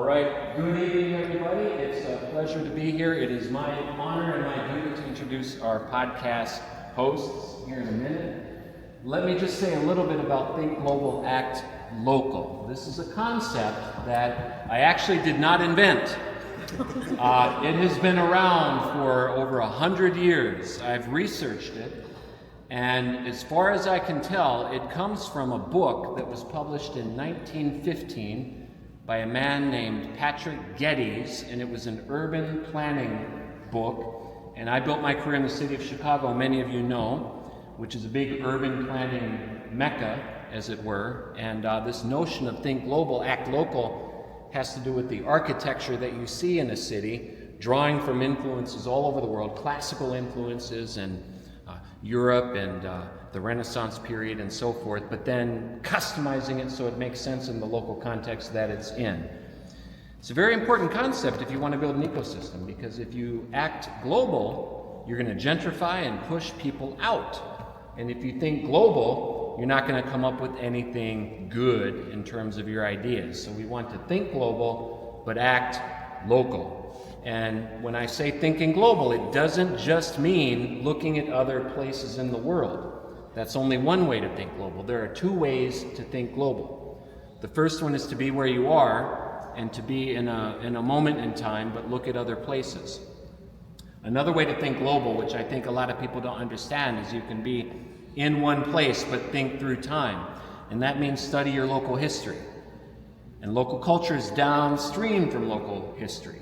right, good evening everybody. It's a pleasure to be here. It is my honor and my duty to introduce our podcast hosts here in a minute. Let me just say a little bit about Think Global, Act Local. This is a concept that I actually did not invent. It has been around for over 100 years. I've researched it, and as far as I can tell, it comes from a book that was published in 1915 by a man named Patrick Geddes, and it was an urban planning book. And I built my career in the city of Chicago, many of you know, which is a big urban planning mecca, as it were. And this notion of Think Global, Act Local has to do with the architecture that you see in a city, drawing from influences all over the world, classical influences and Europe and the Renaissance period and so forth, but then customizing it so it makes sense in the local context that it's in. It's a very important concept if you want to build an ecosystem, because if you act global, you're going to gentrify and push people out. And if you think global, you're not going to come up with anything good in terms of your ideas. So we want to think global, but act local. And when I say thinking global, it doesn't just mean looking at other places in the world. That's only one way to think global. There are two ways to think global. The first one is to be where you are and to be in a moment in time, but look at other places. Another way to think global, which I think a lot of people don't understand, is you can be in one place but think through time. And that means study your local history. And local culture is downstream from local history.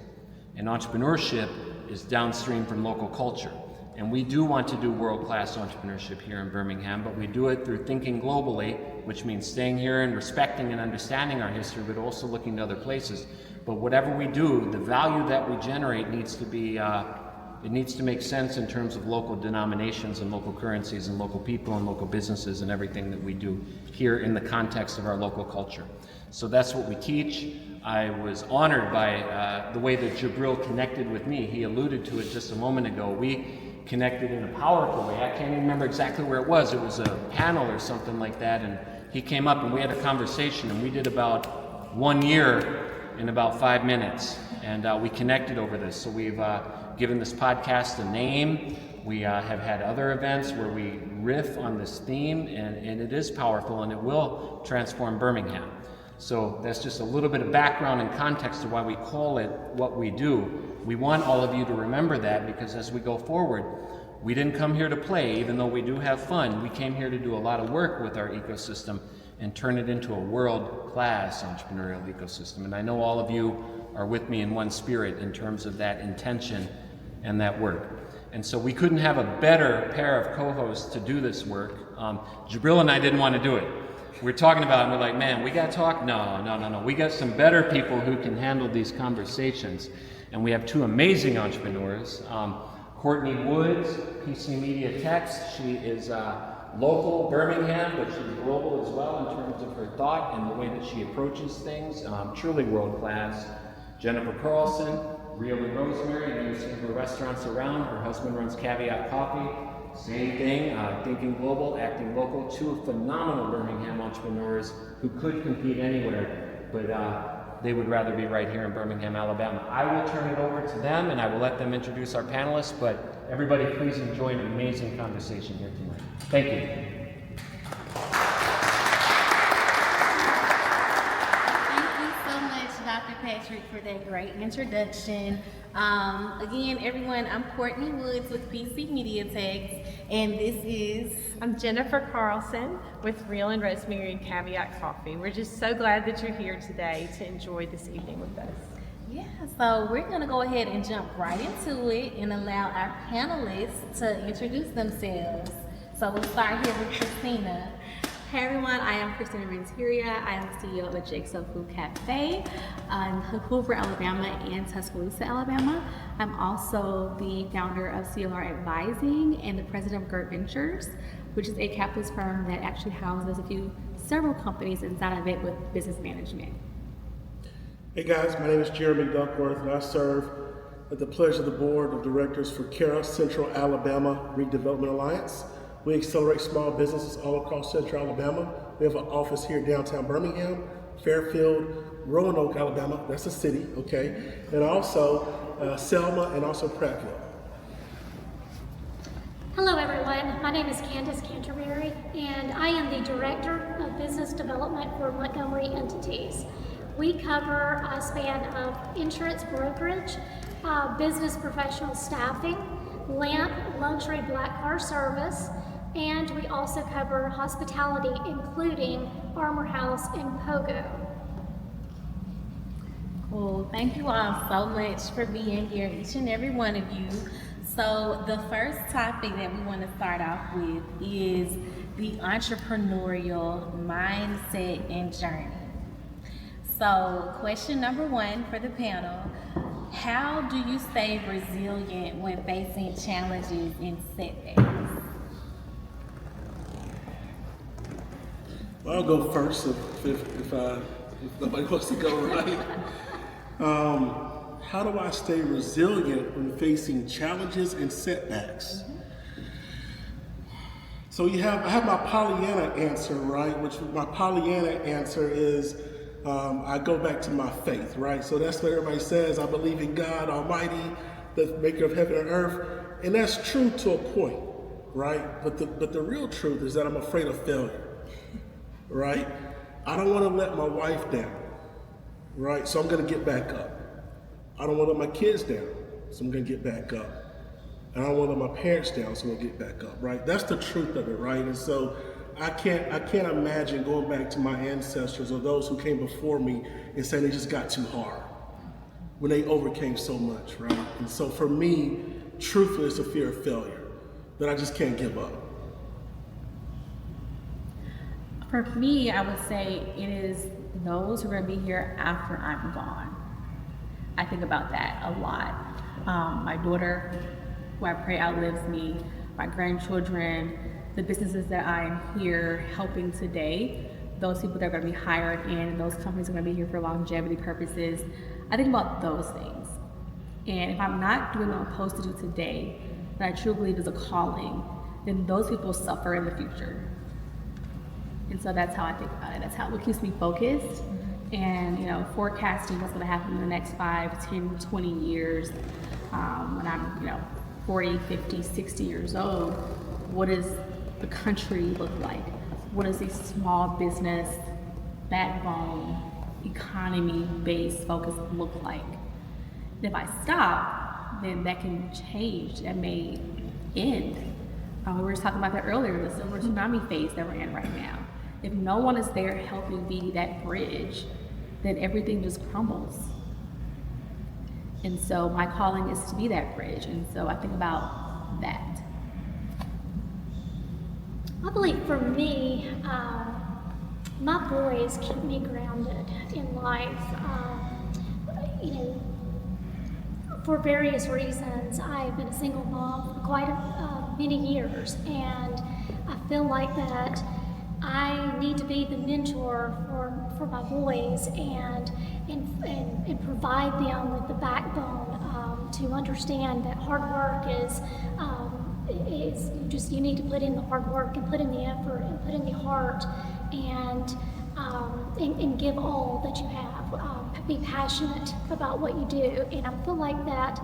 And entrepreneurship is downstream from local culture. And we do want to do world-class entrepreneurship here in Birmingham, but we do it through thinking globally, which means staying here and respecting and understanding our history, but also looking to other places. But whatever we do, the value that we generate needs to be, it needs to make sense in terms of local denominations and local currencies and local people and local businesses and everything that we do here in the context of our local culture. So that's what we teach. I was honored by the way that Jabril connected with me. He alluded to it just a moment ago. We connected in a powerful way. I can't even remember exactly where it was. It was a panel or something like that, and he came up and we had a conversation, and we did about 1 year in about 5 minutes, and we connected over this. So we've given this podcast a name. We have had other events where we riff on this theme, and it is powerful, and it will transform Birmingham. So that's just a little bit of background and context to why we call it what we do. We want all of you to remember that, because as we go forward, we didn't come here to play, even though we do have fun. We came here to do a lot of work with our ecosystem and turn it into a world-class entrepreneurial ecosystem. And I know all of you are with me in one spirit in terms of that intention and that work. And so we couldn't have a better pair of co-hosts to do this work. Jabril and I didn't want to do it. We're talking about it, and we're like, man, we got to talk? No. We got some better people who can handle these conversations. And we have two amazing entrepreneurs. Courtney Woods, PC Media Text. She is local Birmingham, but she's global as well in terms of her thought and the way that she approaches things. Truly world class. Jennifer Carlson, Real and Rosemary. You've seen her restaurants around. Her husband runs Caveat Coffee. Same thing, thinking global, acting local. Two phenomenal Birmingham entrepreneurs who could compete anywhere, but they would rather be right here in Birmingham, Alabama. I will turn it over to them, and I will let them introduce our panelists, but everybody please enjoy an amazing conversation here tonight. Thank you. Thank you so much, Dr. Patrick, for that great introduction. Again, everyone, I'm Courtney Woods with PC Media Text, and I'm Jennifer Carlson with Real and Rosemary and Caveat Coffee. We're just so glad that you're here today to enjoy this evening with us. Yeah, so we're going to go ahead and jump right into it and allow our panelists to introduce themselves. So we'll start here with Christina. Hey everyone, I am Christina Rya. I am the CEO of Jake's Food Cafe in Hoover, Alabama and Tuscaloosa, Alabama. I'm also the founder of CLR Advising and the president of GERT Ventures, which is a capitalist firm that actually houses several companies inside of it with business management. Hey guys, my name is Jeremy Duckworth, and I serve at the pleasure of the board of directors for CARA Central Alabama Redevelopment Alliance. We accelerate small businesses all across Central Alabama. We have an office here in downtown Birmingham, Fairfield, Roanoke, Alabama, that's a city, okay, and also Selma and also Prattville. Hello everyone, my name is Candace Canterbury and I am the Director of Business Development for Montgomery Entities. We cover a span of insurance brokerage, business professional staffing, LAMP, luxury black car service, and we also cover hospitality including Armor House and Pogo. Well, thank you all so much for being here, each and every one of you. So the first topic that we want to start off with is the entrepreneurial mindset and journey. So question number one for the panel, how do you stay resilient when facing challenges and setbacks? Well, I'll go first if nobody wants to go, right? How do I stay resilient when facing challenges and setbacks? So I have my Pollyanna answer, right? Which my Pollyanna answer is, I go back to my faith, right? So that's what everybody says. I believe in God Almighty, the maker of heaven and earth. And that's true to a point, right? But the real truth is that I'm afraid of failure, right? I don't want to let my wife down, right? So I'm going to get back up. I don't want to let my kids down, so I'm going to get back up. And I don't want to let my parents down, so I'm going to get back up, right? That's the truth of it, right? And so I can't imagine going back to my ancestors or those who came before me and saying they just got too hard when they overcame so much, right? And so for me, truthfully, it's a fear of failure that I just can't give up. For me, I would say it is those who are going to be here after I'm gone. I think about that a lot. My daughter, who I pray outlives me, my grandchildren, the businesses that I'm here helping today, those people that are going to be hired in, those companies are going to be here for longevity purposes. I think about those things. And if I'm not doing what I'm supposed to do today, that I truly believe is a calling, then those people suffer in the future. And so that's how I think about it. That's what keeps me focused and, forecasting what's going to happen in the next 5, 10, 20 years. When I'm, 40, 50, 60 years old, what does the country look like? What does a small business, backbone, economy-based focus look like? And if I stop, then that can change. That may end. We were just talking about that earlier, the silver tsunami phase that we're in right now. If no one is there helping be that bridge, then everything just crumbles. And so my calling is to be that bridge. And so I think about that. I believe for me, my boys keep me grounded in life. For various reasons, I've been a single mom for quite many years, and I feel like that I need to be the mentor for my boys and provide them with the backbone to understand that hard work is you need to put in the hard work and put in the effort and put in the heart and give all that you have. Be passionate about what you do, and I feel like that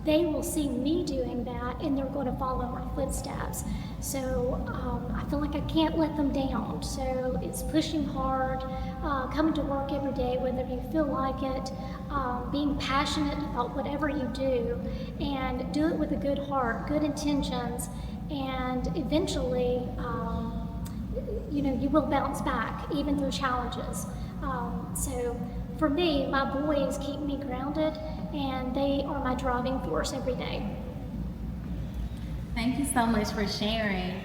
they will see me doing that and they're going to follow my footsteps. So I feel like I can't let them down. So it's pushing hard, coming to work every day, whether you feel like it, being passionate about whatever you do, and do it with a good heart, good intentions, and eventually, you will bounce back even through challenges. So for me, my boys keep me grounded, and they are my driving force every day. Thank you so much for sharing.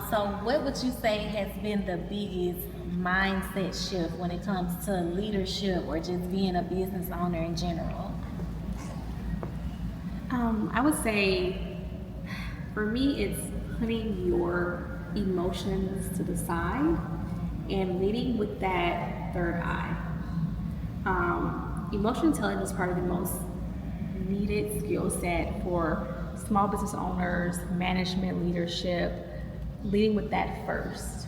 So what would you say has been the biggest mindset shift when it comes to leadership or just being a business owner in general? I would say for me, it's putting your emotions to the side and leading with that third eye. Emotional intelligence is probably the most needed skill set for small business owners, management, leadership, leading with that first.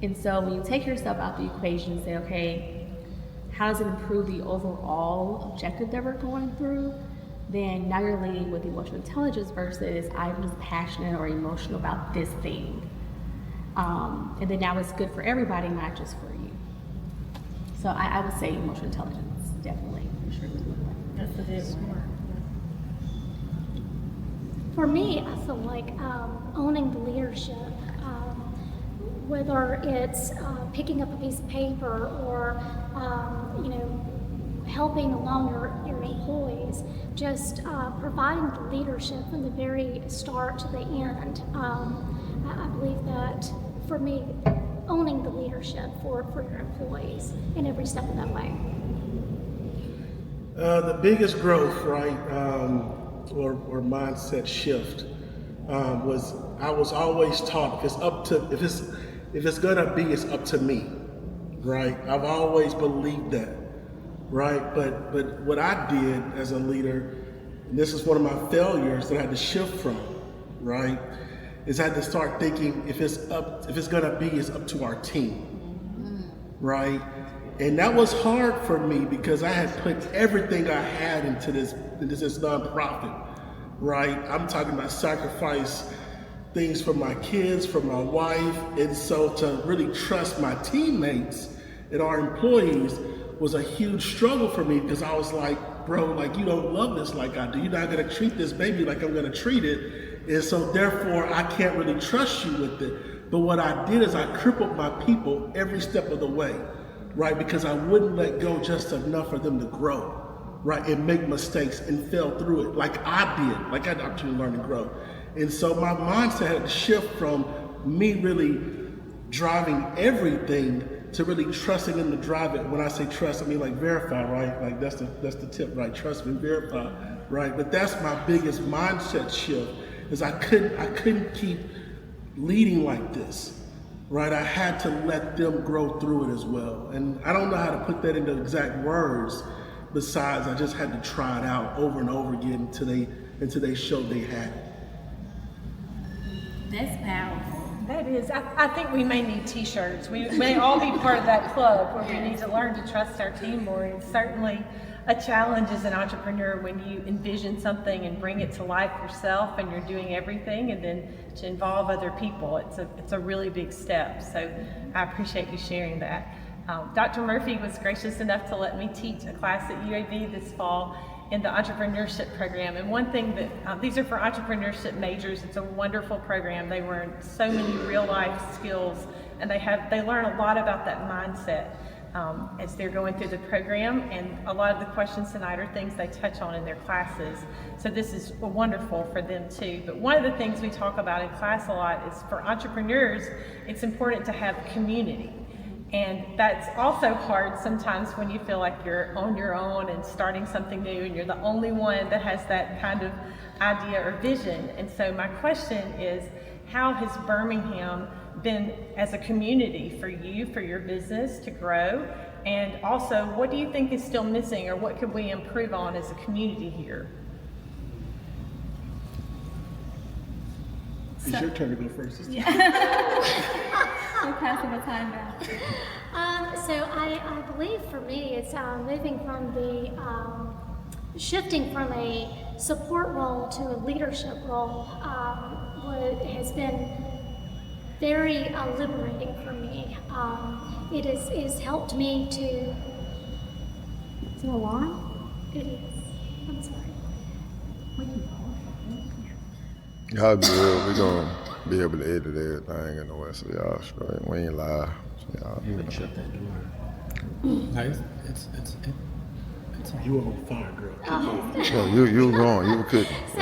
And so when you take yourself out the equation and say, okay, how does it improve the overall objective that we're going through, then now you're leading with emotional intelligence versus I'm just passionate or emotional about this thing. And then now it's good for everybody, not just for you. So I would say emotional intelligence, definitely, for sure. That's a good one. For me, I feel like owning the leadership, whether it's picking up a piece of paper or helping along your employees, just providing the leadership from the very start to the end. I believe that for me, owning the leadership for your employees in every step of that way. The biggest growth, right, or mindset shift was I was always taught if it's gonna be, it's up to me, right? I've always believed that, right? But what I did as a leader, and this is one of my failures that I had to shift from, right, is I had to start thinking if it's gonna be, it's up to our team, right? And that was hard for me because I had put everything I had into this nonprofit, right? I'm talking about sacrifice things for my kids, for my wife, and so to really trust my teammates and our employees was a huge struggle for me because I was like, bro, like you don't love this like I do. You're not gonna treat this baby like I'm gonna treat it. And so therefore I can't really trust you with it. But what I did is I crippled my people every step of the way, right? Because I wouldn't let go just enough for them to grow, right? And make mistakes and fail through it like I did, like I had the opportunity to learn and grow. And so my mindset had to shift from me really driving everything to really trusting them to drive it. When I say trust, I mean like verify, right? Like that's the tip, right? Trust me, verify, right? But that's my biggest mindset shift is I couldn't keep leading like this, right? I had to let them grow through it as well. And I don't know how to put that into exact words besides I just had to try it out over and over again until they showed they had it. That's powerful. That is, I think we may need t-shirts. We may all be part of that club where we need to learn to trust our team more. It's certainly a challenge as an entrepreneur when you envision something and bring it to life yourself and you're doing everything, and then to involve other people. It's a really big step. So I appreciate you sharing that. Dr. Murphy was gracious enough to let me teach a class at UAB this fall in the entrepreneurship program. And one thing that, these are for entrepreneurship majors. It's a wonderful program. They learn so many real life skills, and they learn a lot about that mindset as they're going through the program. And a lot of the questions tonight are things they touch on in their classes. So this is wonderful for them too. But one of the things we talk about in class a lot is for entrepreneurs, it's important to have community. And that's also hard sometimes when you feel like you're on your own and starting something new and you're the only one that has that kind of idea or vision. And so my question is, how has Birmingham been as a community for you, for your business to grow? And also, what do you think is still missing, or what could we improve on as a community here? It's your turn to go first. So passing the time back. So I believe for me it's moving from the shifting from a support role to a leadership role has been very liberating for me. It has helped me to. Is it an alarm? It is. I'm sorry. Y'all good. We're gonna be able to edit everything in the West, so y'all straight. We ain't live. So y'all, You can shut that door. Nice. It's You were on fire, girl. yeah, you were going. You were cooking. So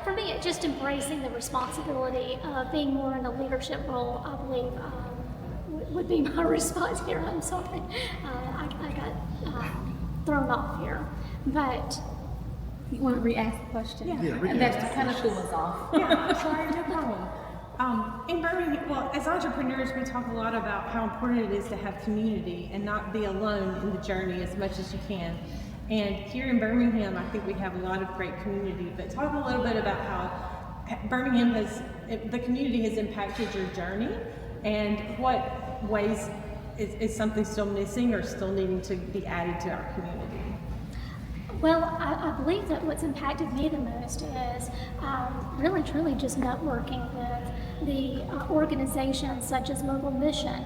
for me, just embracing the responsibility of being more in a leadership role, I believe would be my response here. I'm sorry, I got thrown off here, but. You want to re-ask the question? Yeah, and that's kind of threw us off. Yeah, sorry, no problem. In Birmingham, well, as entrepreneurs, we talk a lot about how important it is to have community and not be alone in the journey as much as you can. And here in Birmingham, I think we have a lot of great community. But talk a little bit about how Birmingham the community has impacted your journey, and what ways is something still missing or still needing to be added to our community? Well, I believe that what's impacted me the most is really truly just networking with the organizations such as Mobile Mission.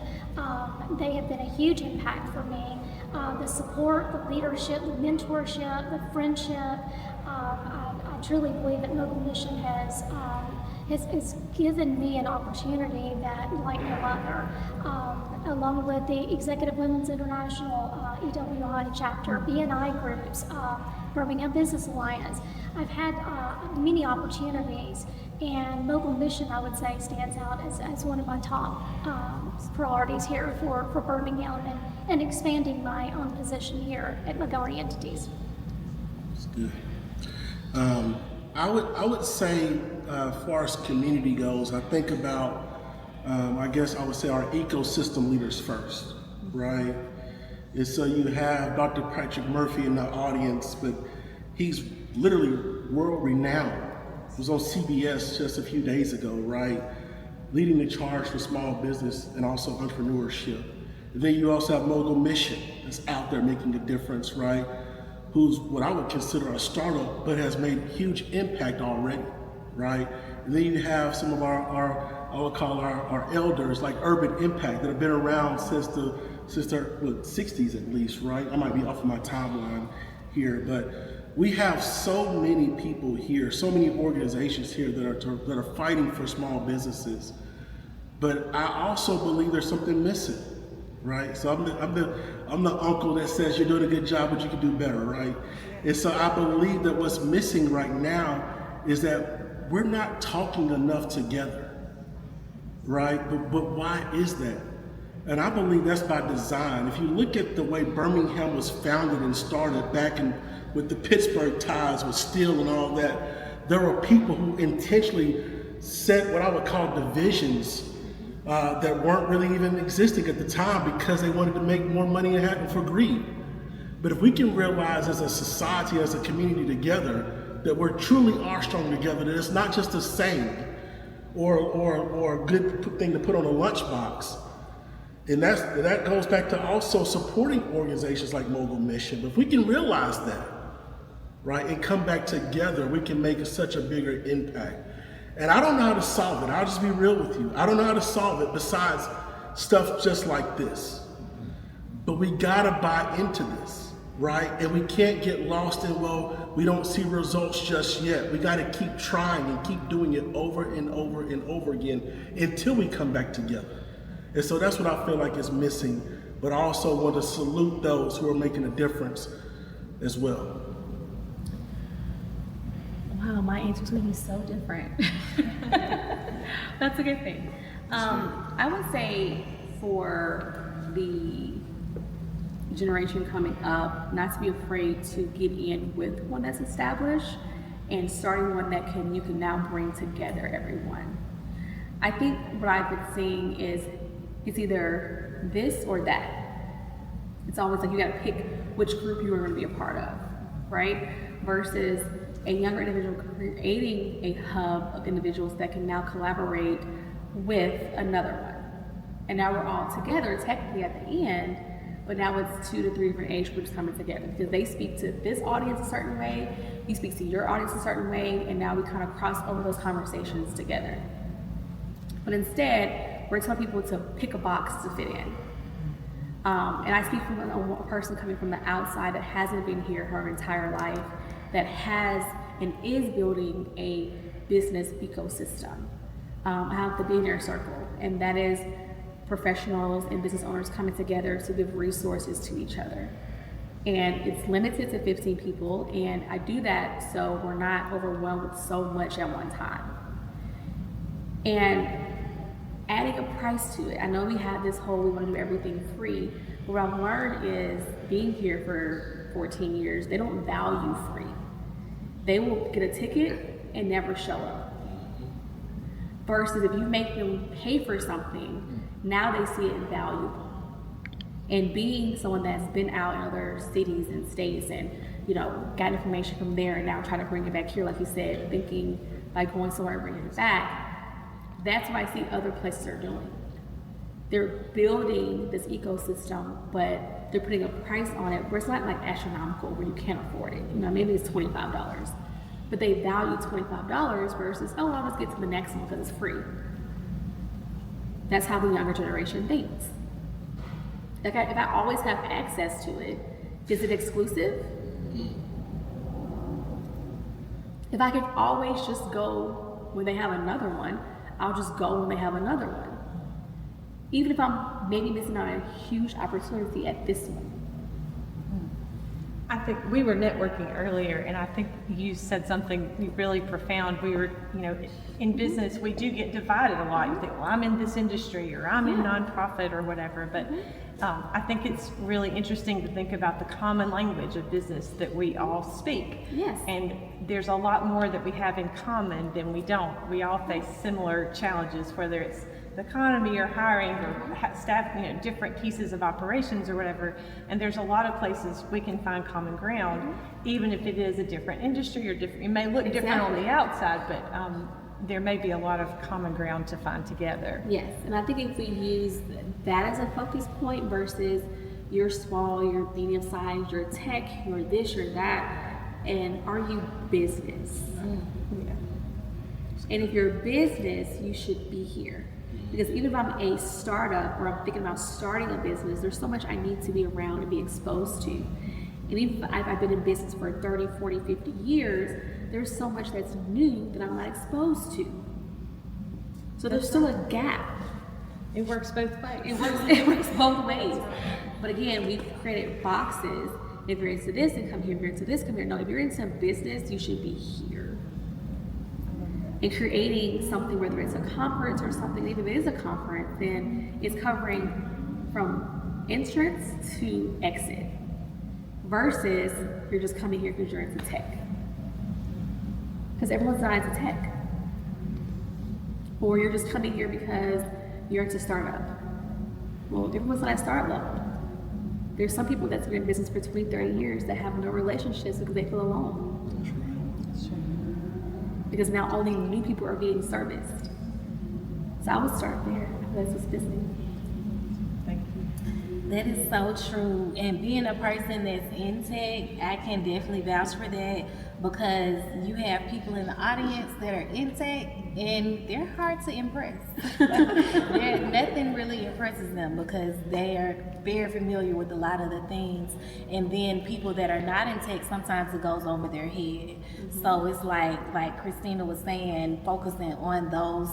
They have been a huge impact for me. The support, the leadership, the mentorship, the friendship. I truly believe that Mobile Mission has given me an opportunity that like no other. Along with the Executive Women's International EWI chapter, BNI groups, Birmingham Business Alliance. I've had many opportunities, and Mobile Mission, I would say, stands out as one of my top priorities here for Birmingham and expanding my own position here at Montgomery Entities. That's good. I would say, as far as community goes, I think about, I guess I would say our ecosystem leaders first, right? And so you have Dr. Patrick Murphy in the audience, but he's literally world renowned. He was on CBS just a few days ago, right? Leading the charge for small business and also entrepreneurship. And then you also have Mobile Mission that's out there making a difference, right? Who's what I would consider a startup, but has made huge impact already, right? And then you have some of our I would call our elders, like Urban Impact, that have been around since the 60s at least, right? I might be off of my timeline here, but we have so many people here, so many organizations here that are fighting for small businesses. But I also believe there's something missing, right? So I'm the uncle that says you're doing a good job, but you can do better, right? And so I believe that what's missing right now is that we're not talking enough together, right? But why is that? And I believe that's by design. If you look at the way Birmingham was founded and started back with the Pittsburgh ties with steel and all that, there were people who intentionally set what I would call divisions that weren't really even existing at the time because they wanted to make more money and happen for greed. But if we can realize as a society, as a community together, that we truly are strong together, that it's not just a saying or a good thing to put on a lunchbox. And that goes back to also supporting organizations like Mobile Mission. But if we can realize that, right, and come back together, we can make such a bigger impact. And I don't know how to solve it. I'll just be real with you. I don't know how to solve it besides stuff just like this. But we gotta buy into this, right? And we can't get lost in, well, we don't see results just yet. We gotta keep trying and keep doing it over and over and over again until we come back together. And so that's what I feel like is missing, but I also want to salute those who are making a difference as well. Wow, my answer's gonna be so different. That's a good thing. I would say for the generation coming up, not to be afraid to get in with one that's established and starting one that you can now bring together everyone. I think what I've been seeing is it's either this or that. It's always like you gotta pick which group you are gonna be a part of, right? Versus a younger individual creating a hub of individuals that can now collaborate with another one. And now we're all together technically at the end, but now it's 2 to 3 different age groups coming together because they speak to this audience a certain way, you speak to your audience a certain way, and now we kind of cross over those conversations together. But instead, we're telling people to pick a box to fit in. And I speak from a person coming from the outside that hasn't been here her entire life, that has and is building a business ecosystem. I have the Billionaire Circle, and that is professionals and business owners coming together to give resources to each other. And it's limited to 15 people, and I do that so we're not overwhelmed with so much at one time. And adding a price to it. I know we have this whole, we want to do everything free, but what I've learned is being here for 14 years, they don't value free. They will get a ticket and never show up. Versus if you make them pay for something, now they see it valuable. And being someone that's been out in other cities and states and, got information from there and now trying to bring it back here, like you said, thinking like going somewhere and bringing it back, that's what I see other places are doing. they're building this ecosystem, but they're putting a price on it where it's not like astronomical where you can't afford it. You know, maybe it's $25, but they value $25 versus, oh, I'll just get to the next one because it's free. That's how the younger generation thinks. Like if I always have access to it, is it exclusive? If I could always just go when they have another one, I'll just go when they have another one. Even if I'm maybe missing out on a huge opportunity at this one. I think we were networking earlier, and I think you said something really profound. We were, in business, we do get divided a lot. You think, well, I'm in this industry, or I'm in nonprofit, or whatever. But I think it's really interesting to think about the common language of business that we all speak. Yes. And there's a lot more that we have in common than we don't. We all face similar challenges, whether it's the economy or hiring or staff, different pieces of operations or whatever. And there's a lot of places we can find common ground, even if it is a different industry or different. It may look different on the outside, but there may be a lot of common ground to find together. Yes, and I think if we use that as a focus point versus you're small, you're medium sized, you're tech, you're this, you're that, and are you business? And if you're business, you should be here. Because even if I'm a startup or I'm thinking about starting a business, there's so much I need to be around and be exposed to. And even if I've been in business for 30, 40, 50 years, there's so much that's new that I'm not exposed to. So there's still a gap. It works both ways. It works both ways. But again, we've created boxes. If you're into this, then come here. If you're into this, come here. No, if you're into business, you should be here. And creating something, whether it's a conference or something, even if it is a conference, then it's covering from entrance to exit. Versus you're just coming here because you're into tech. Because everyone's not into tech. Or you're just coming here because you're into startup. Well, everyone's not at startup level. There's some people that's been in business for 20, 30 years that have no relationships because they feel alone. Because now only new people are being serviced. So I would start there. That's what's missing. Thank you. That is so true. And being a person that's in tech, I can definitely vouch for that because you have people in the audience that are in tech and they're hard to impress. Nothing really impresses them because they are very familiar with a lot of the things. And then people that are not in tech, sometimes it goes over their head. So it's like Christina was saying, focusing on those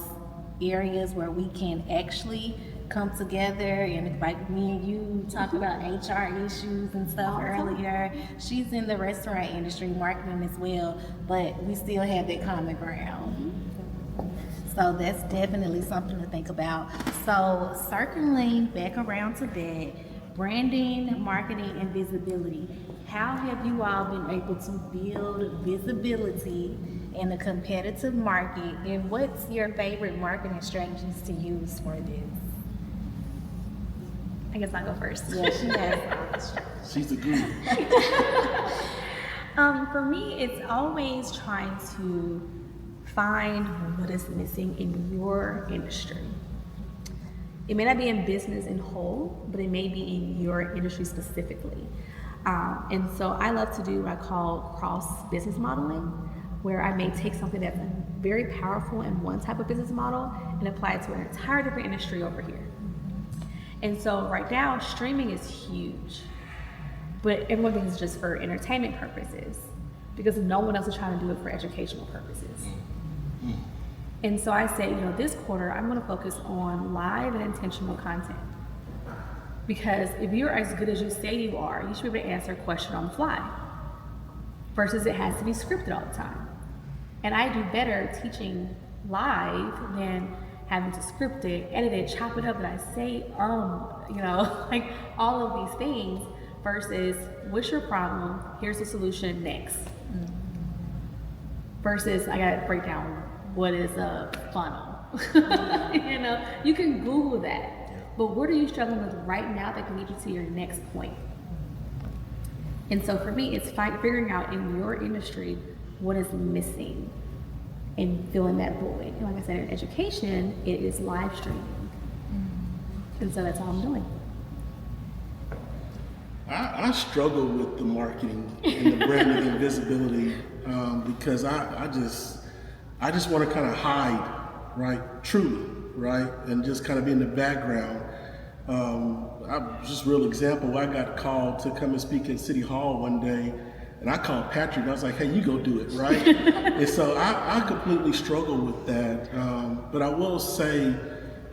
areas where we can actually come together, and like me and you talked about HR issues and stuff earlier. She's in the restaurant industry, marketing as well, but we still have that common ground. So that's definitely something to think about. So circling back around to that, branding, marketing, and visibility. How have you all been able to build visibility in a competitive market, and what's your favorite marketing strategies to use for this? I guess I'll go first. Yeah, she has. She's the guru. For me, it's always trying to find what is missing in your industry. It may not be in business in whole, but it may be in your industry specifically. And so I love to do what I call cross business modeling, where I may take something that's very powerful in one type of business model and apply it to an entire different industry over here. And so right now, streaming is huge, but everyone thinks it's just for entertainment purposes because no one else is trying to do it for educational purposes. And so I say, this quarter, I'm going to focus on live and intentional content. Because if you're as good as you say you are, you should be able to answer a question on the fly versus it has to be scripted all the time. And I do better teaching live than having to script it, edit it, chop it up, and I say, like all of these things versus what's your problem? Here's the solution next. Versus I gotta break down what is a funnel. You can Google that, but what are you struggling with right now that can lead you to your next point? And so for me, it's figuring out in your industry what is missing and filling that void. And like I said, in education, it is live streaming. And so that's all I'm doing. I struggle with the marketing and the branding and visibility because I just want to kind of hide, right, truly, right, and just kind of be in the background. Just real example, I got called to come and speak at City Hall one day, and I called Patrick. I was like, hey, you go do it, right? And so I completely struggle with that. But I will say,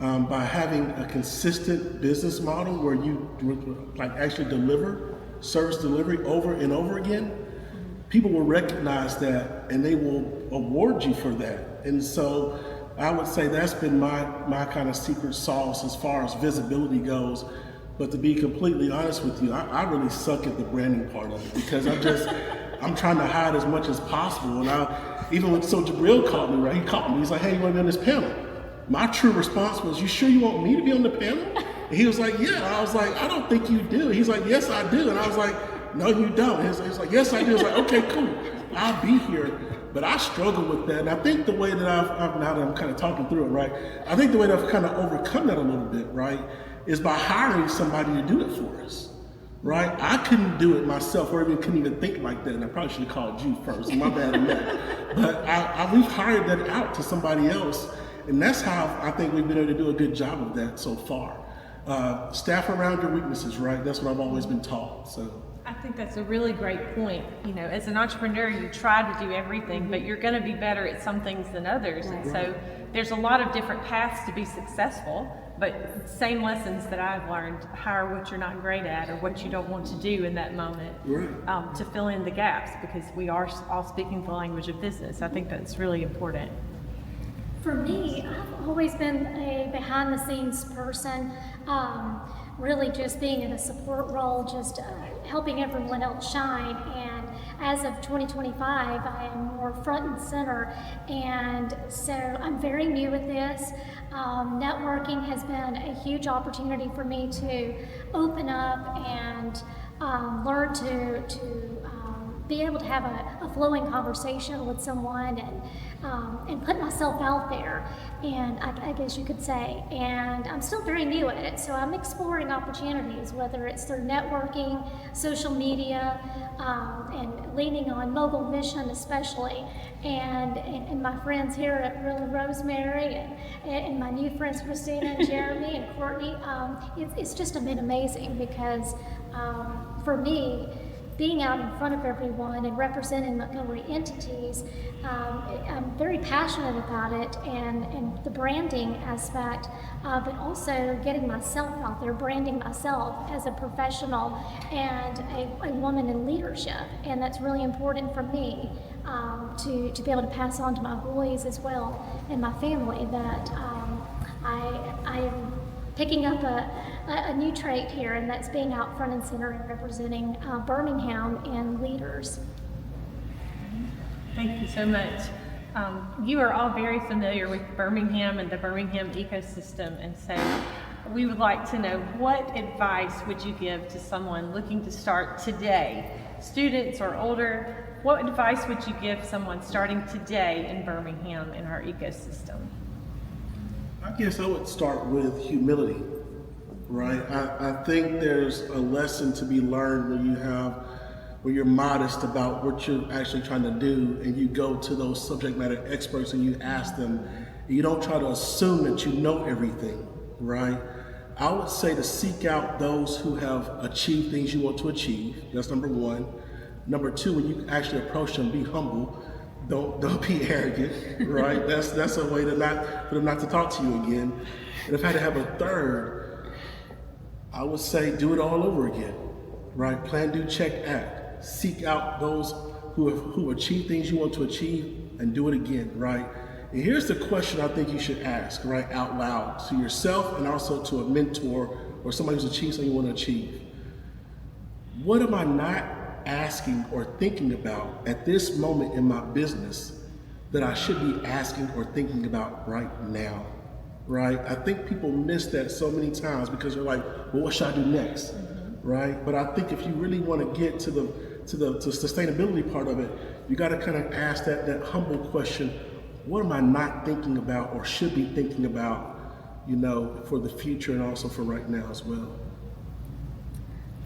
by having a consistent business model where you like actually deliver service delivery over and over again, people will recognize that and they will award you for that. And so I would say that's been my kind of secret sauce as far as visibility goes. But to be completely honest with you, I really suck at the branding part of it because I'm trying to hide as much as possible. And so Jabril called me, right? He called me. He's like, hey, you want to be on this panel? My true response was, you sure you want me to be on the panel? And he was like, yeah. I was like, I don't think you do. He's like, yes, I do. And I was like, no, you don't. He's like, yes, I do. I was like, okay, cool. I'll be here. But I struggle with that. And I think the way that now that I'm kind of talking through it, right? I think the way that I've kind of overcome that a little bit, right, is by hiring somebody to do it for us, right? I couldn't do it myself, or even couldn't even think like that. And I probably should have called you first. My bad on that. But we've hired that out to somebody else. And that's how I think we've been able to do a good job of that so far. Staff around your weaknesses, right? That's what I've always been taught. So I think that's a really great point. You know, as an entrepreneur, you try to do everything, but you're going to be better at some things than others. And so there's a lot of different paths to be successful, but same lessons that I've learned: hire what you're not great at or what you don't want to do in that moment, to fill in the gaps, because we are all speaking the language of business. I think that's really important. For me, I've always been a behind-the-scenes person, really just being in a support role, just helping everyone else shine. And as of 2025, I am more front and center. And so I'm very new at this. Networking has been a huge opportunity for me to open up and learn to be able to have a flowing conversation with someone and put myself out there, and I guess you could say. And I'm still very new at it, so I'm exploring opportunities, whether it's through networking, social media, and leaning on Mogul Mission especially, and my friends here at Rosemary, and my new friends Christina and Jeremy and Courtney. It's just been amazing because for me, being out in front of everyone and representing Montgomery Entities, I'm very passionate about it, and the branding aspect, but also getting myself out there, branding myself as a professional and a woman in leadership. And that's really important for me, to be able to pass on to my boys as well and my family, that I am picking up a new trait here, and that's being out front and center and representing Birmingham and leaders. Thank you so much. You are all very familiar with Birmingham and the Birmingham ecosystem, and so we would like to know, what advice would you give to someone looking to start today, students or older? What advice would you give someone starting today in Birmingham in our ecosystem? I guess I would start with humility, right? I think there's a lesson to be learned when you're modest about what you're actually trying to do, and you go to those subject matter experts and you ask them. You don't try to assume that you know everything, right? I would say to seek out those who have achieved things you want to achieve. That's number one. Number two, when you actually approach them, be humble. Don't be arrogant, right? That's a way for them not to talk to you again. And if I had to have a third, I would say do it all over again, right? Plan, do, check, act. Seek out those who achieve things you want to achieve, and do it again, right? And here's the question I think you should ask, right, out loud to yourself and also to a mentor or somebody who's achieved something you want to achieve. What am I not asking or thinking about at this moment in my business that I should be asking or thinking about right now, right? I think people miss that so many times because they're like, well, what should I do next, right? But I think if you really want to get to the sustainability part of it, you got to kind of ask that humble question: what am I not thinking about or should be thinking about for the future and also for right now as well?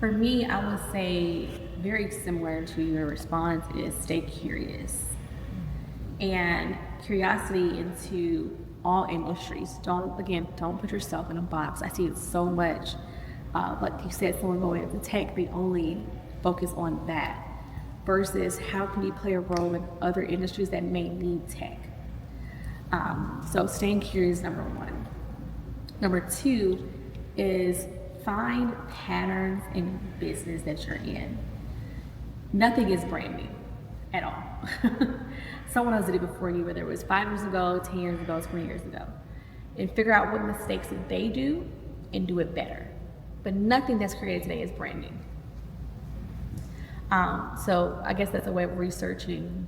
For me, I would say very similar to your response is stay curious. And curiosity into all industries. Don't put yourself in a box. I see it so much. Like you said, someone going into tech, they only focus on that. Versus how can you play a role in other industries that may need tech? So staying curious, number one. Number two is find patterns in business that you're in. Nothing is brand new at all. Someone else did it before you, whether it was 5 years ago, 10 years ago, 20 years ago. And figure out what mistakes that they do and do it better. But nothing that's created today is brand new. So I guess that's a way of researching,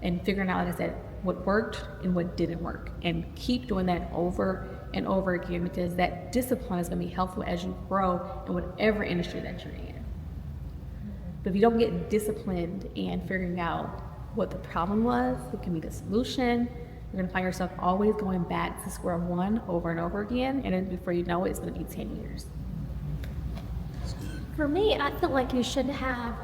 and figuring out, like I said, what worked and what didn't work. And keep doing that over and over again, because that discipline is going to be helpful as you grow in whatever industry that you're in. But if you don't get disciplined and figuring out what the problem was, what can be the solution, you're going to find yourself always going back to square one over and over again. And then before you know it, it's going to be 10 years. For me, I feel like you should have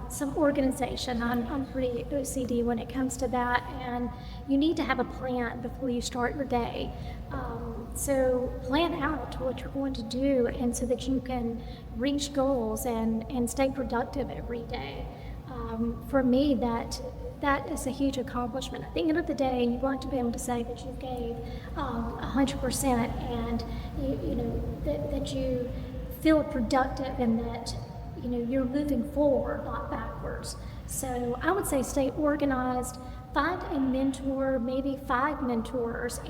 some organization. I'm pretty OCD when it comes to that, and you need to have a plan before you start your day. So plan out what you're going to do, and so that you can reach goals and stay productive every day. For me, that is a huge accomplishment. At the end of the day, you want to be able to say that you gave 100%, and that you feel productive, and that you're moving forward, not backwards. So I would say stay organized, find a mentor, maybe 5 mentors,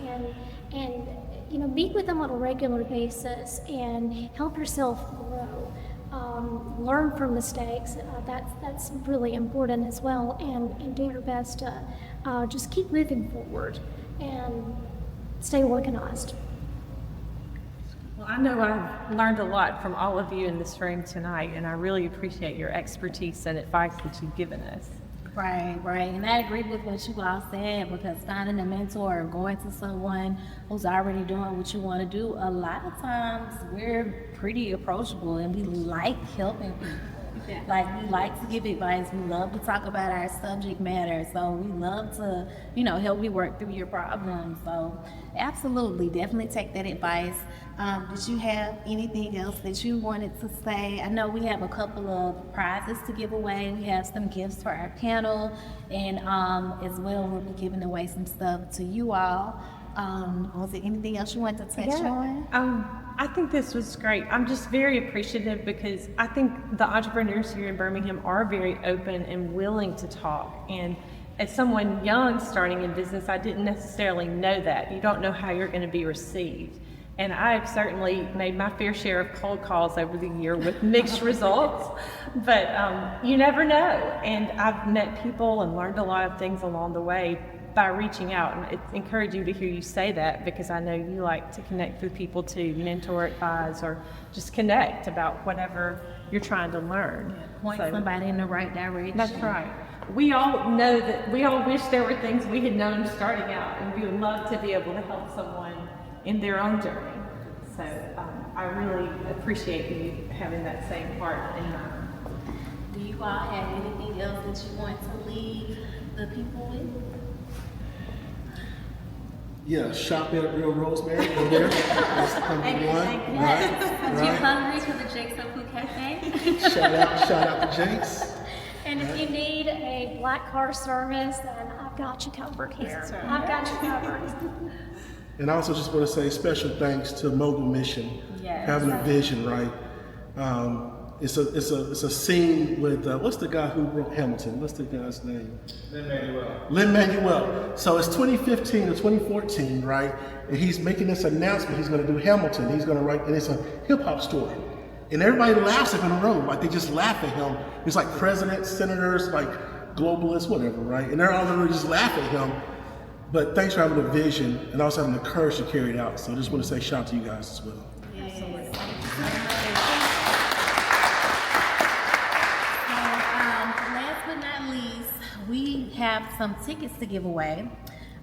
and meet with them on a regular basis and help yourself grow. Learn from mistakes. That's really important as well, and do your best to just keep moving forward and stay organized. Well, I know I've learned a lot from all of you in this room tonight, and I really appreciate your expertise and advice that you've given us. Right. And I agree with what you all said, because finding a mentor or going to someone who's already doing what you want to do, a lot of times we're pretty approachable and we like helping people. Yeah. Like, we like to give advice. We love to talk about our subject matter. So we love to, help you work through your problems. So absolutely, definitely take that advice. Did you have anything else that you wanted to say? I know we have a couple of prizes to give away. We have some gifts for our panel, and as well, we'll be giving away some stuff to you all. Was there anything else you wanted to touch on? I think this was great. I'm just very appreciative, because I think the entrepreneurs here in Birmingham are very open and willing to talk. And as someone young starting in business, I didn't necessarily know that. You don't know how you're going to be received. And I've certainly made my fair share of cold calls over the year with mixed results, but you never know. And I've met people and learned a lot of things along the way by reaching out. And it's encouraging to hear you say that, because I know you like to connect with people to mentor, advise, or just connect about whatever you're trying to learn. Point somebody in the right direction. That's right. We all know that we all wish there were things we had known starting out, and we would love to be able to help someone in their own journey. So I really appreciate you having that same heart in mind. Do you all have anything else that you want to leave the people with? Yeah, shop at Real Rosemary over there. That's number one. Right. You're hungry for the Jake's Food Cafe? Shout out to Jake's. And if you need a black car service, then I've got you covered here. I've got you covered. And I also just want to say special thanks to Mogul Mission, having a vision, right? It's a scene with what's the guy who wrote Hamilton? What's the guy's name? Lin-Manuel. So it's 2015 or 2014, right? And he's making this announcement. He's going to do Hamilton. He's going to write, and it's a hip hop story. And everybody laughs at him in the room, like they just laugh at him. It's like presidents, senators, like globalists, whatever, right? And they're all literally just laugh at him. But thanks for having a vision and also having the courage to carry it out. So I just want to say shout out to you guys as well. Last but not least, we have some tickets to give away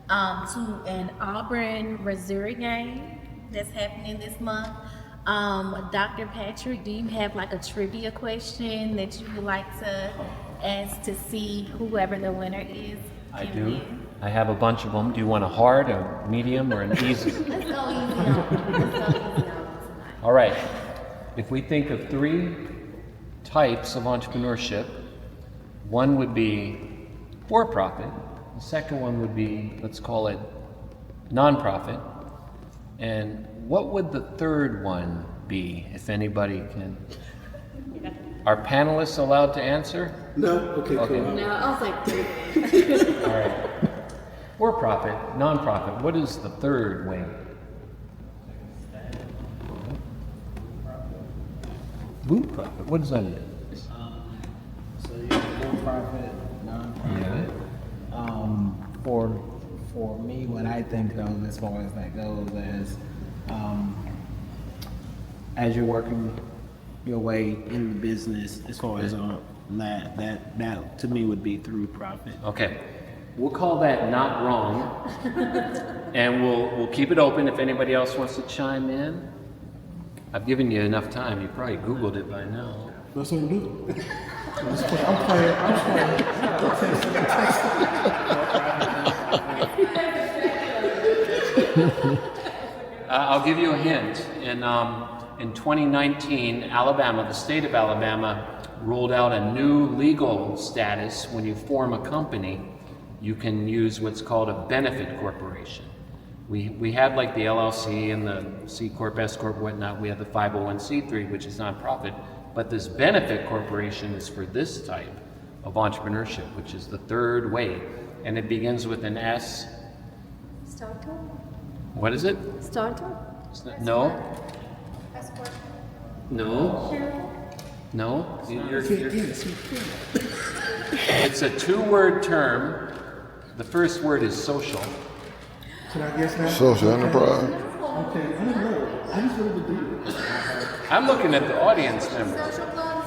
to an Auburn Missouri game that's happening this month. Dr. Patrick, do you have like a trivia question that you would like to ask to see whoever the winner is? I can do. win? I have a bunch of them. Do you want a hard, a medium, or an easy? Let's go easy on. All right. If we think of 3 types of entrepreneurship, one would be for-profit. The second one would be, let's call it nonprofit. And what would the third one be, if anybody can? Are panelists allowed to answer? No? Okay, Okay. cool. No, I was like, All right. For-profit, nonprofit, what is the third wing? For-profit, what does that mean? So you have for-profit, non-profit. For me, what I think of as far as that goes is, as you're working your way in the business, as far as that to me would be through profit. Okay, we'll call that not wrong, and we'll keep it open if anybody else wants to chime in. I've given you enough time. You probably Googled it by now. That's what I'm doing. I'm playing. I'll give you a hint. In 2019, Alabama, the state of Alabama, rolled out a new legal status. When you form a company, you can use what's called a benefit corporation. We had like the LLC and the C Corp, S Corp, whatnot. We have the 501c3, which is nonprofit. But this benefit corporation is for this type of entrepreneurship, which is the third way. And it begins with an S. Startup? What is it? Startup? No. Escort? No. No. It's a 2-word term. The first word is social. Can I guess now? Social enterprise. Okay, I don't know. I just wanted to do it. I'm looking at the audience members. Social club?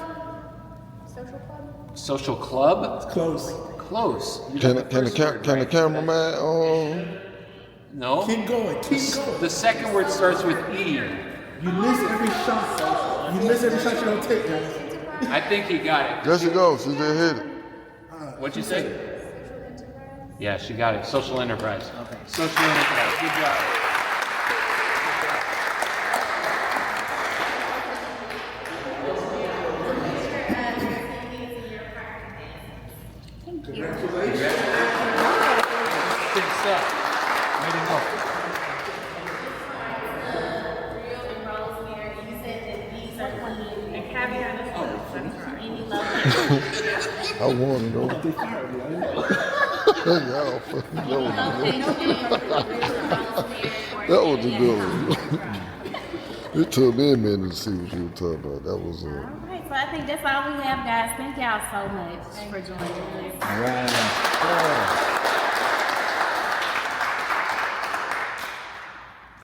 Social club? Social club? Close. Close. You Can got the first word the right. cameraman No. Keep going. Keep going. The second word starts with E. You miss every shot. You miss every shot you don't take, guys. I think he got it. There she goes. She just hit it. What'd you say? Yeah, she got it. Social enterprise. Okay. Social enterprise. Good job. Thank you. Good stuff. Way to go. And Rosemary, you said that these are the Caveat is any level. I want to know. That was a good one. It took me a minute to see what you were talking about. That was All right, so I think that's all we have, guys. Thank y'all so much for joining us. All right.